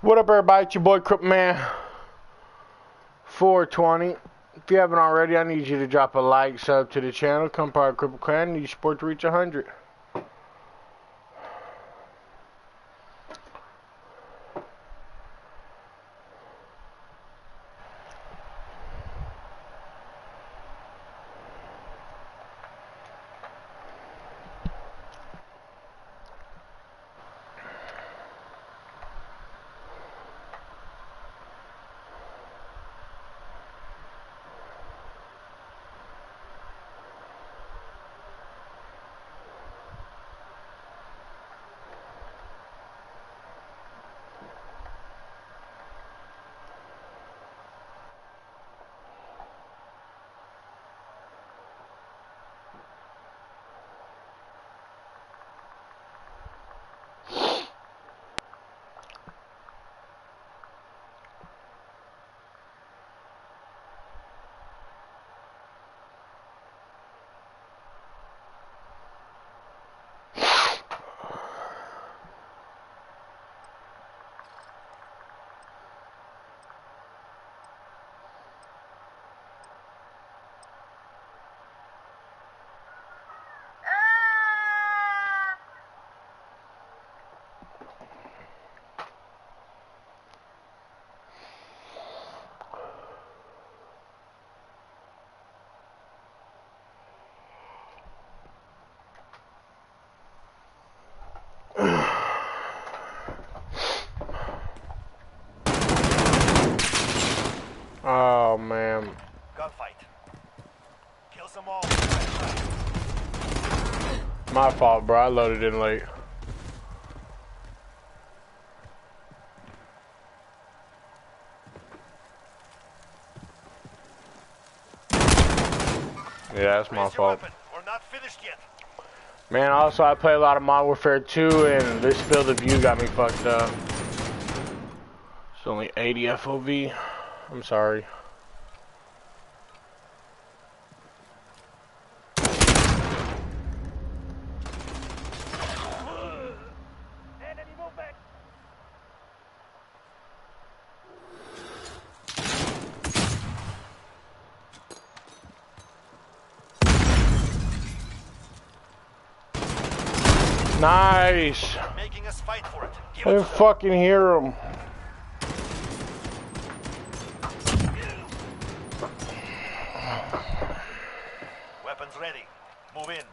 What up, everybody? It's your boy Cripple Man 420. If you haven't already, I need you to drop a like, sub to the channel, come part of Cripple Clan, and you support to reach 100. Oh man. Gunfight. Kill some all. My fault, bro. I loaded in late. Yeah, that's my fault. We're not finished yet. Man, also I play a lot of Modern Warfare 2, and this field of view got me fucked up. It's only 80 FOV. I'm sorry. Enemy movement. Nice. Making us fight for it. I didn't fucking hear him. Weapons ready. Move in.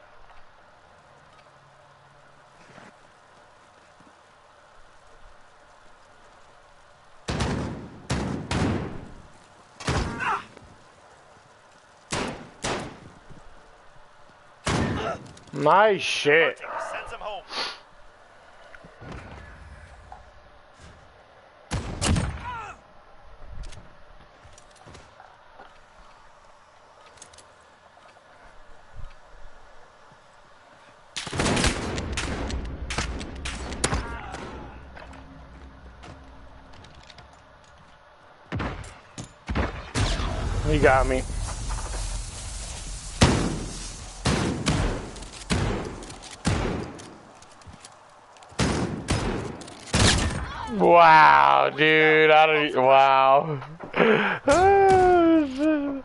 Nice shit. Send them home. He got me. Wow, dude, I don't. Wow. Oh, shit.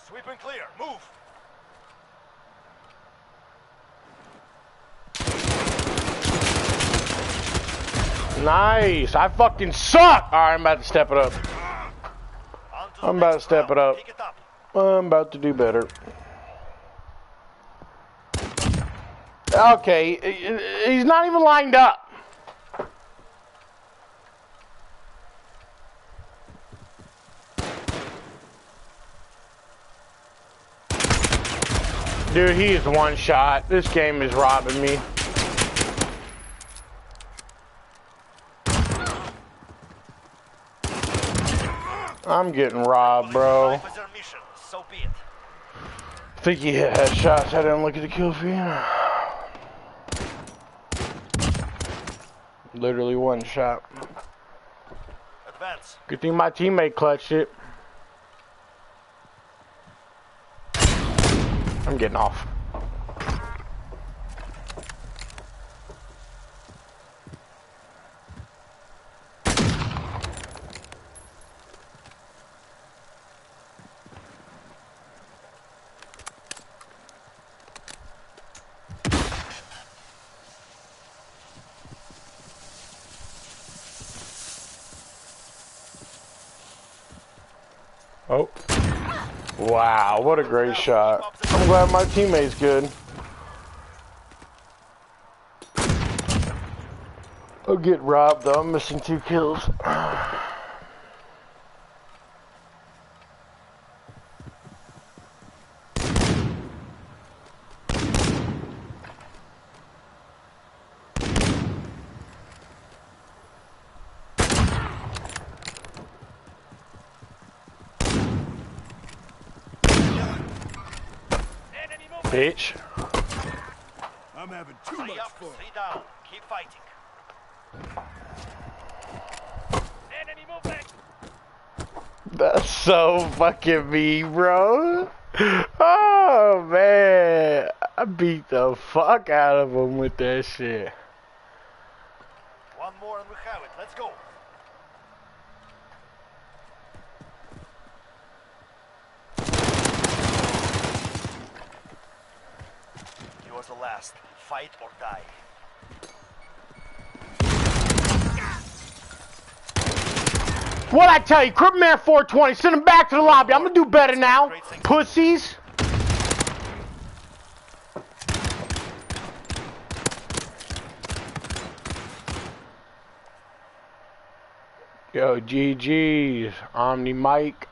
Sweep and clear. Move. Nice. I fucking suck. All right, I'm about to step it up. I'm about to step it up. I'm about to do better. Okay, he's not even lined up. Dude, he is one shot. This game is robbing me. I'm getting robbed, bro. I think he hit headshots. I didn't look at the kill feed. Literally one shot. Advance. Good thing my teammate clutched it. I'm getting off. Oh. Wow, what a great shot. I'm glad my teammate's good. I'll get robbed though, I'm missing 2 kills. Bitch. I'm having too much fun. 3 down. Keep fighting. Enemy movement. That's so fucking me, bro. Oh man, I beat the fuck out of him with that shit. One more and we have it. Let's go. You are the last. Fight or die. What I tell you, Cripman 420, send him back to the lobby. I'm gonna do better now, pussies. Yo, GG's, Omni Mike.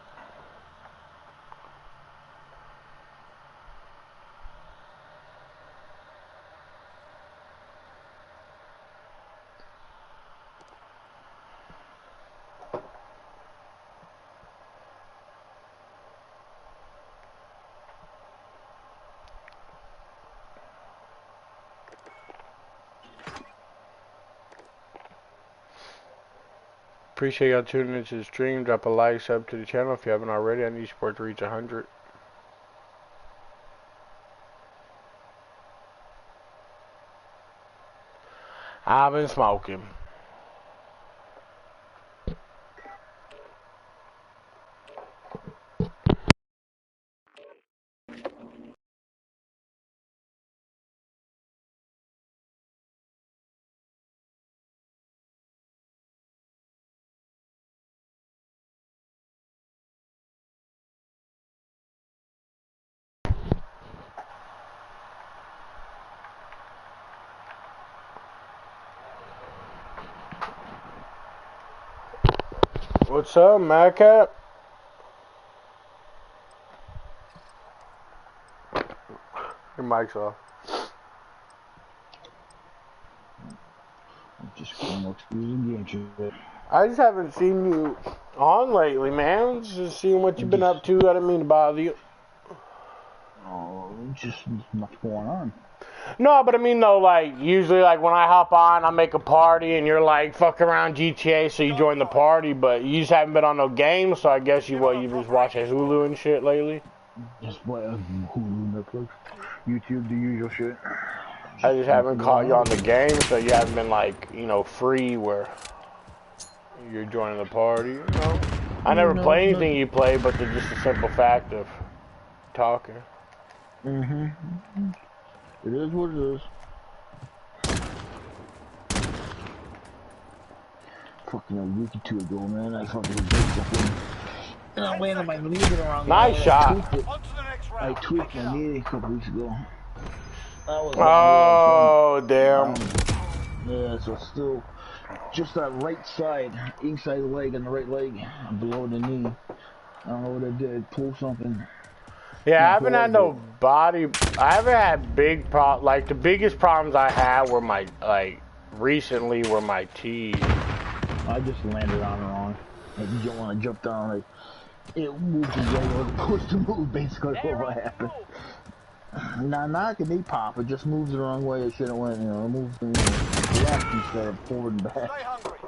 Appreciate y'all tuning into the stream. Drop a like, sub to the channel if you haven't already. I need support to reach 100. I've been smoking. What's up, Madcap? Your mic's off. I'm just going to experience game. I just haven't seen you on lately, man. Just seeing what you've been up to. I didn't mean to bother you. Oh, just much going on. No, but I mean though, like usually, like when I hop on, I make a party, and you're like fuck around GTA, so you join the party. But you just haven't been on no games, so I guess you just watching Hulu and shit lately. Just what Hulu, Netflix, YouTube, the usual shit. I just haven't caught you on the game, so you haven't been like free where you're joining the party. You know, I never play anything you play, but just the simple fact of talking. It is what it is. Fucking a week or 2 ago, man, I fucking did something. And I landed my knee in the wrong way. Nice shot. I tweaked my knee a couple weeks ago. Oh, damn. Yeah, so still just that right side, inside the leg and the right leg, below the knee. I don't know what I did, pull something. Yeah, I haven't had no body. I haven't had big like the biggest problems I had were my recently were my teeth. I just landed on it wrong. Like you don't want to jump down. Like it moves the way it was supposed to move. Basically, what happened. Not can they pop. It just moves the wrong way. It shouldn't went. You know, it moves the left instead of forward and back.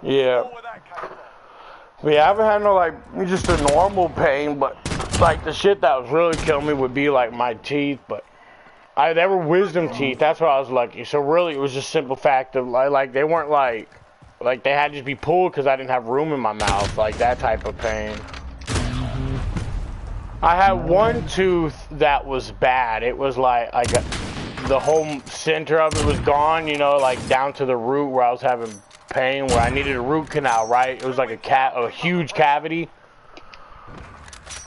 Yeah. But yeah, I haven't had no like just a normal pain, but like the shit that was really killing me would be like my teeth. But they were wisdom teeth. That's why I was lucky. So really, it was just simple fact of like they weren't like they had to just be pulled because I didn't have room in my mouth, like that type of pain. I had one tooth that was bad. It was like the whole center of it was gone, you know, like down to the root where I was having pain, where I needed a root canal, right? It was like a huge cavity.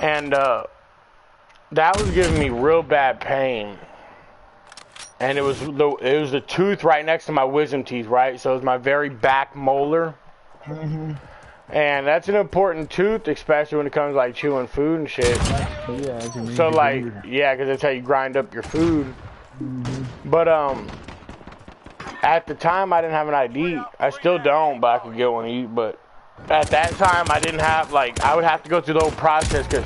And that was giving me real bad pain. And it was the tooth right next to my wisdom teeth, right? So it was my very back molar. Mm-hmm. And that's an important tooth, especially when it comes to like chewing food and shit. Yeah, so like, yeah, because that's how you grind up your food. Mm-hmm. But at the time I didn't have an ID. I still don't, but I could get one. But at that time I didn't have, like, I would have to go through the whole process, because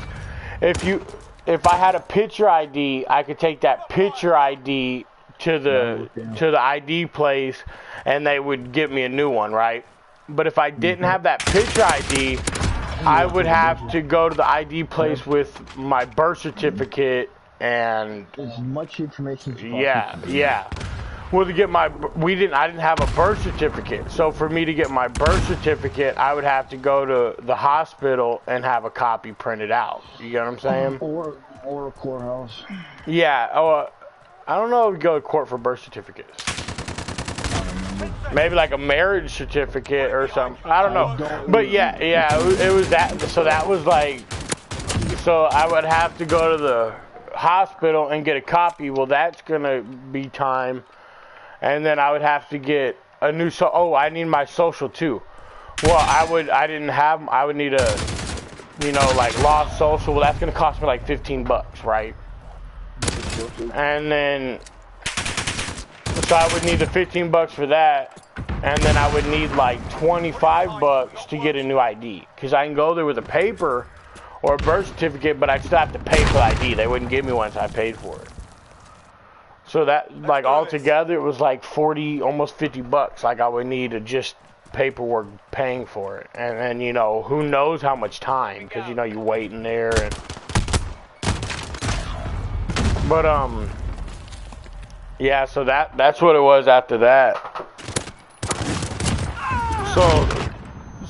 if I had a picture ID, I could take that picture ID to the ID place, and they would give me a new one, right? But if I didn't have that picture ID, I would have to go to the ID place with my birth certificate and as much information as possible. Yeah. Well, to get I didn't have a birth certificate. So for me to get my birth certificate, I would have to go to the hospital and have a copy printed out. You get what I'm saying? Or a courthouse. Yeah. Oh, I don't know if we go to court for birth certificates. Maybe like a marriage certificate or something. I don't know. But yeah, it was that. So that was like, so I would have to go to the hospital and get a copy. Well, that's gonna be time. And then I would have to get a new I need my social too. Well, I would need a, like lost social. Well, that's gonna cost me like $15, right? And then so I would need the $15 for that, and then I would need like $25 to get a new ID, because I can go there with a paper or a birth certificate, but I still have to pay for the ID. They wouldn't give me one until I paid for it. So that, like, altogether, it was like 40, almost $50. Like, I would need to just paperwork paying for it. And who knows how much time, because, you wait in there. But, yeah, so that's what it was after that.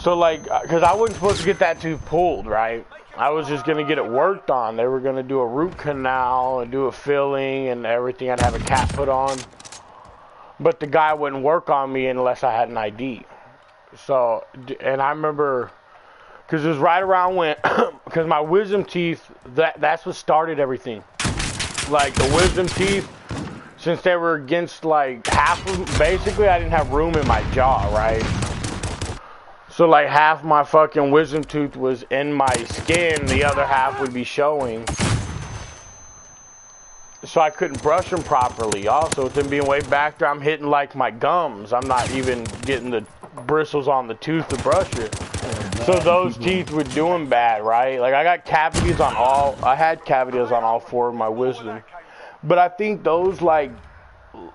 So like, because I wasn't supposed to get that tooth pulled, right? I was just going to get it worked on. They were going to do a root canal and do a filling and everything. I'd have a cap put on. But the guy wouldn't work on me unless I had an ID. So, and I remember, because it was right around when, because my wisdom teeth, that's what started everything. Like, the wisdom teeth, since they were against like half of, basically I didn't have room in my jaw, right? So like half my fucking wisdom tooth was in my skin, the other half would be showing. So I couldn't brush them properly. Also, with them being way back there, I'm hitting like my gums. I'm not even getting the bristles on the tooth to brush it. So those teeth were doing bad, right? Like I got cavities on I had cavities on all four of my wisdom. But I think those, like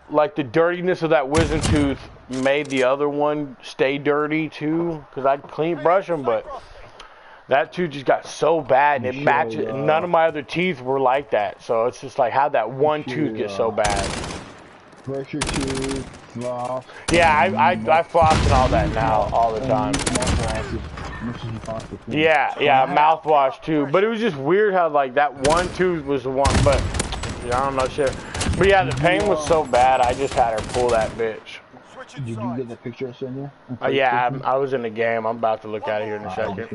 the dirtiness of that wisdom tooth made the other one stay dirty too, because I'd brush them, but that tooth just got so bad, and it matched. None of my other teeth were like that, so it's just like, how'd that one tooth get so bad? Brush your teeth, floss. Yeah, I floss and all that now, all the time. Yeah, mouthwash too. But it was just weird how like that one tooth was the one, but I don't know shit. But yeah, the pain was so bad, I just had her pull that bitch. Did you get the picture I sent you? Yeah, I was in the game. I'm about to look at it here in a second.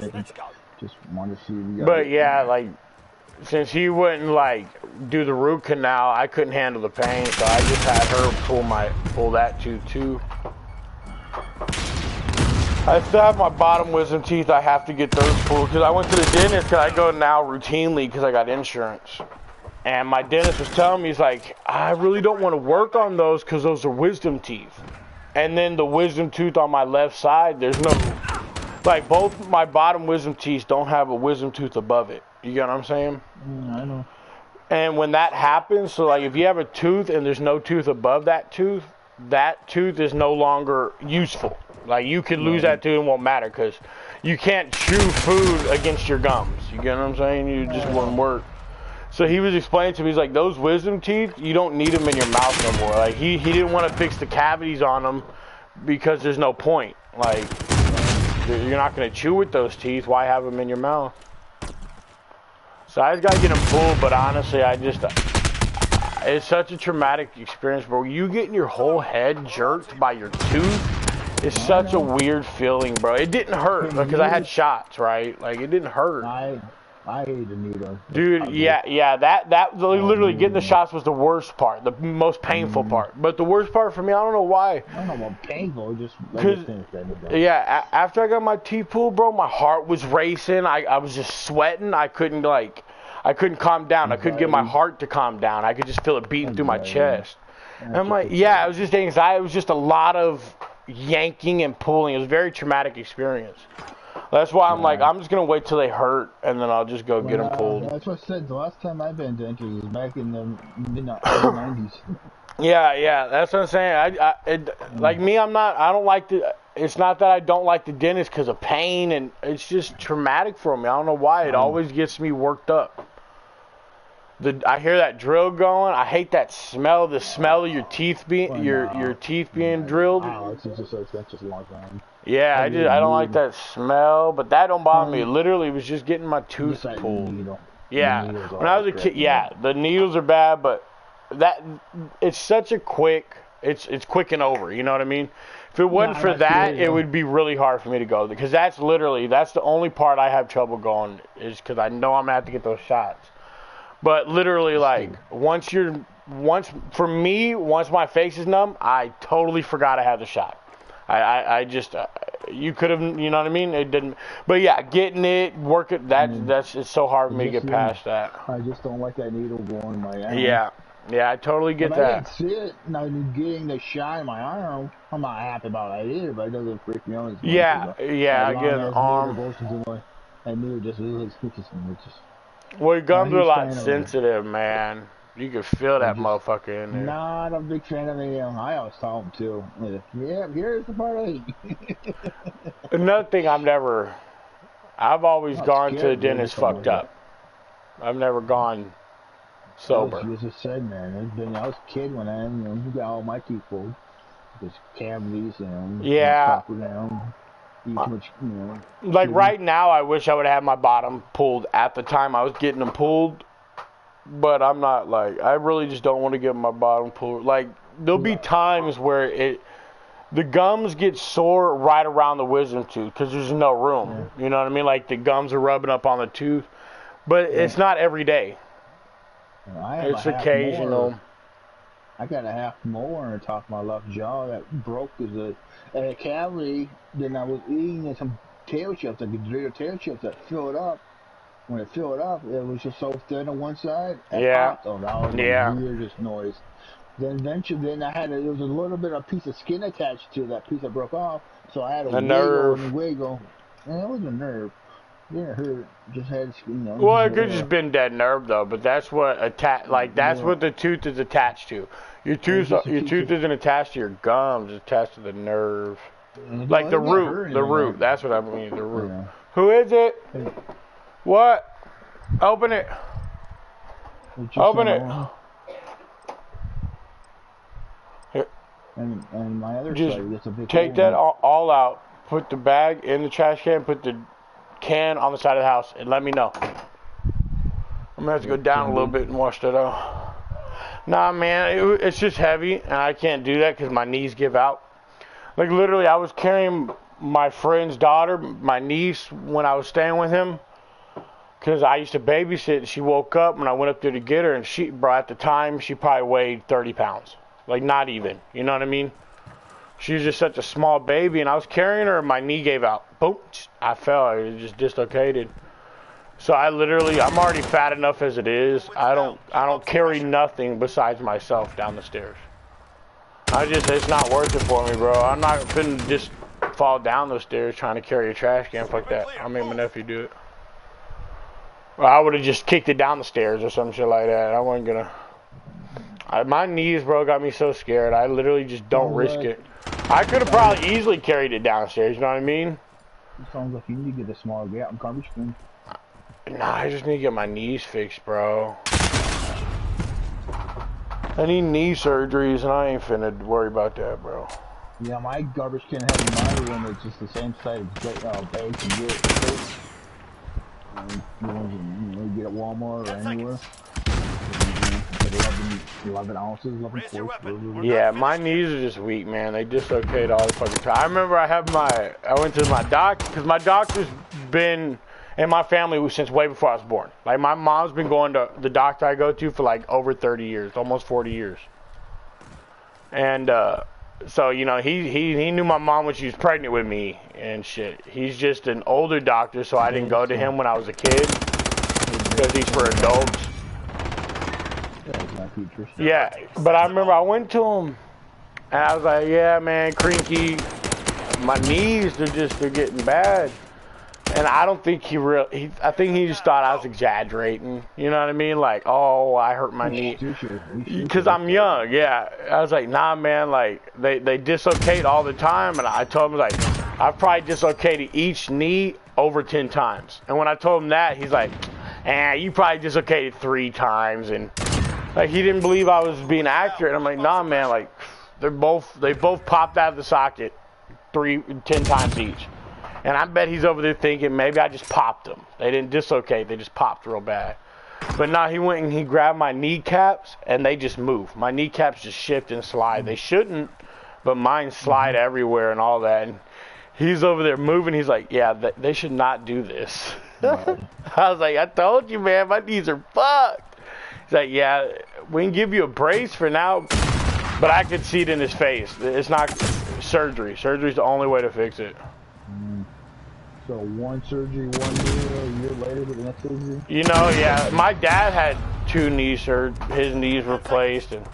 Just wanted to see if you got But yeah, like, since he wouldn't like do the root canal, I couldn't handle the pain, so I just had her pull that tooth too. I still have my bottom wisdom teeth. I have to get those pulled because I went to the dentist, because I go now routinely because I got insurance. And my dentist was telling me, he's like, I really don't want to work on those because those are wisdom teeth. And then the wisdom tooth on my left side, there's no, like, both my bottom wisdom teeth don't have a wisdom tooth above it. You get what I'm saying? I know. And when that happens, so like if you have a tooth and there's no tooth above that tooth is no longer useful. Like you could lose that tooth and it won't matter, because you can't chew food against your gums. You get what I'm saying? You just wouldn't work. So he was explaining to me, he's like, those wisdom teeth, you don't need them in your mouth no more. Like he didn't want to fix the cavities on them because there's no point. Like you're not going to chew with those teeth. Why have them in your mouth? So I just got to get them pulled, but honestly, it's such a traumatic experience, bro. You getting your whole head jerked by your tooth is such a weird feeling, bro. It didn't hurt because I had shots, right? Like it didn't hurt. I hate the needle. Dude, yeah, that literally getting the shots was the worst part, the most painful part. But the worst part for me, I don't know why. I don't know about painful, just after I got my teeth pulled, bro, my heart was racing. I was just sweating. I couldn't calm down. I couldn't get my heart to calm down. I could just feel it beating through my chest. And I'm like, yeah, it was just anxiety. It was just a lot of yanking and pulling. It was a very traumatic experience. That's why I'm like, I'm just going to wait till they hurt, and then I'll just go get them pulled. That's what I said. The last time I've been dentures was back in the mid-90s. Yeah, that's what I'm saying. Like me, I don't like it's not that I don't like the dentist because of pain, and it's just traumatic for me. I don't know why. It always gets me worked up. I hear that drill going. I hate that smell. The smell of your teeth being your teeth being drilled. That's just a long time. Yeah, I don't like that smell, but that don't bother me. Literally, it was just getting my tooth pulled. Yeah, when I was a kid, the needles are bad, but it's such a it's quick and over. You know what I mean? If it wasn't for that, it would be really hard for me to go, because that's the only part I have trouble going, is because I know I'm gonna have to get those shots. But literally, like once my face is numb, I totally forgot I had the shot. I just you could have, you know what I mean? It didn't, but yeah, getting it, working it's so hard for me to get past that. I just don't like that needle going in my arm. Yeah, I totally get that. I didn't see it. Now getting the shot in my arm, I'm not happy about it either, but it doesn't freak me out as much. Yeah, I get an arm. That needle just well, your gums are a lot sensitive, man. You can feel that motherfucker in there. Not a big fan of it. I always tell them too. Yeah, here's the part 8. Another thing, I've always gone to the dentist fucked up. I've never gone sober. As I said, man, I was a kid when I got all my teeth pulled. Just cavities, Yeah. Much, like right now, I wish I would have had my bottom pulled at the time I was getting them pulled. But I'm not I really just don't want to get my bottom pulled. Like, there'll be times where the gums get sore right around the wisdom tooth because there's no room. Yeah. You know what I mean? Like, the gums are rubbing up on the tooth. But it's not every day. It's occasional. I got a half molar on the top of my left jaw that broke as a cavity. Then I was eating some tail chips, like the tail chips that filled up. When it filled up, it was just so thin on one side. That was the weirdest noise. Then eventually, there was a little bit of piece of skin attached to that piece that broke off, so I had a wiggle. And it wasn't a nerve. It didn't hurt. Just had, Well, it could just been dead nerve though, but that's what what the tooth is attached to. Your tooth isn't attached to your gums; it's attached to the nerve, like the root. The root. That's what I mean. The root. Yeah. Who is it? What? Open it. Open it. Here. And my other just side, a big take that all out. Put the bag in the trash can. Put the can on the side of the house, and let me know. I'm gonna have to go down a little bit and wash that out. Nah, man, it's just heavy, and I can't do that because my knees give out. Like, literally, I was carrying my friend's daughter, my niece, when I was staying with him. Because I used to babysit, and she woke up when I went up there to get her, and at the time, she probably weighed 30 pounds. Like, not even. You know what I mean? She was just such a small baby, and I was carrying her, and my knee gave out. Boom! I fell. It just dislocated. So I'm already fat enough as it is. I don't carry nothing besides myself down the stairs. It's not worth it for me, bro. I'm not finna just fall down those stairs trying to carry a trash can like that. I'll make my nephew do it. Or I would have just kicked it down the stairs or some shit like that. I wasn't gonna. My knees, bro, got me so scared. I literally just don't risk it. I could have probably easily carried it downstairs. You know what I mean? It sounds like you need to get a small garbage bin. Nah, I just need to get my knees fixed, bro. I need knee surgeries, and I ain't finna worry about that, bro. Yeah, my garbage can has my room. It's just the same size as bags and get. You get at Walmart or anywhere. 11 ounces, 11 quarts. Yeah, my knees are just weak, man. They dislocate all the fucking time. I remember I went to my doctor, because my doctor's been in my family since way before I was born. Like my mom's been going to the doctor I go to for like over 30 years, almost 40 years. And so you know, he knew my mom when she was pregnant with me and shit. He's just an older doctor, so I didn't go to him when I was a kid because he's for adults. Yeah, but I remember I went to him and I was like, yeah, man, Crinky, my knees, they're getting bad. And I don't think I think he just thought I was exaggerating. You know what I mean? Like, oh, I hurt my knee. Because I'm young, yeah. I was like, nah, man, like, they dislocate all the time. And I told him, like, I've probably dislocated each knee over 10 times. And when I told him that, he's like, you probably dislocated 3 times. And, like, he didn't believe I was being accurate. I'm like, nah, man, like, they both popped out of the socket 10 times each. And I bet he's over there thinking, maybe I just popped them. They didn't dislocate, they just popped real bad. But now he went and he grabbed my kneecaps, and they just move. My kneecaps just shift and slide. They shouldn't, but mine slide everywhere and all that. And he's over there moving. He's like, yeah, they should not do this. I was like, I told you, man, my knees are fucked. He's like, yeah, we can give you a brace for now. But I could see it in his face. It's not surgery. Surgery's the only way to fix it. So one surgery, 1 year, a year later, the next surgery? You know, yeah. My dad had 2 knees his knees replaced, and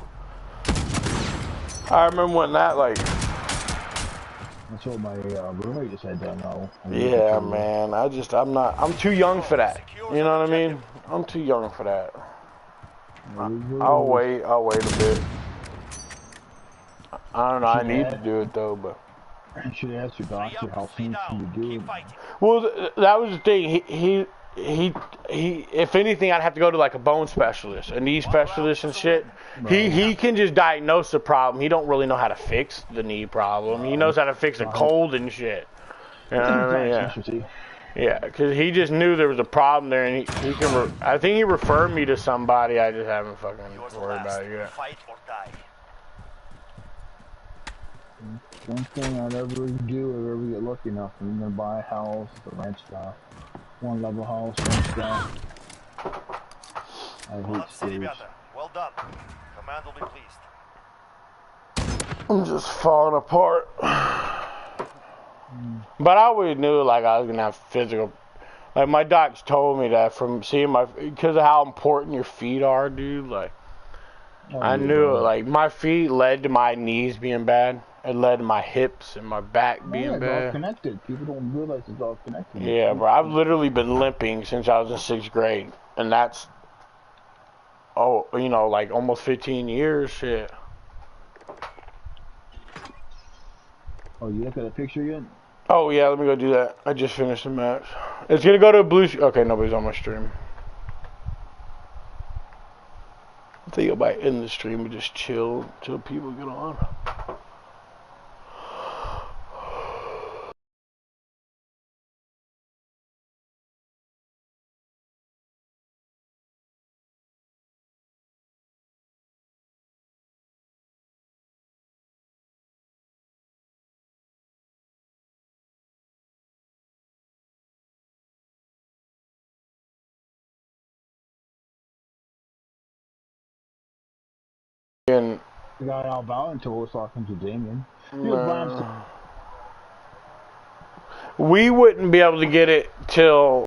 I remember when that, like... That's what my roommate just had done, though. Yeah, man. I'm too young for that. You know what I mean? I'm too young for that. I'll wait a bit. I don't know, I need to do it, though, but... I should ask your doctor how soon can you do it. Well, that was the thing. He if anything, I'd have to go to like a bone specialist, a knee specialist and shit. He can just diagnose the problem. He don't really know how to fix the knee problem. He knows how to fix a cold and shit. You know what I mean? Yeah, because he just knew there was a problem there, and he can. I think he referred me to somebody. I just haven't fucking worried about it yet. Fight or die. One thing I'd ever do if I ever get lucky enough, I'm gonna buy a house, a ranch style. 1 level house, ranch style. I hate stairs. Well done. Command will be pleased. I'm just falling apart. But I always knew like I was gonna have physical. Like my docs told me that from seeing because of how important your feet are, dude. Like I knew it. Like my feet led to my knees being bad. It led to my hips and my back being bad. It's all connected. People don't realize it's all connected. Yeah, bro. I've literally been limping since I was in 6th grade. And that's, you know, like almost 15 years, shit. Oh, you look at a picture yet? Oh, yeah, let me go do that. I just finished the match. It's going to go to a blue... Okay, nobody's on my stream. I think I might end the stream and just chill until people get on. And the guy Al Valentin was talking to Damien. we wouldn't be able to get it till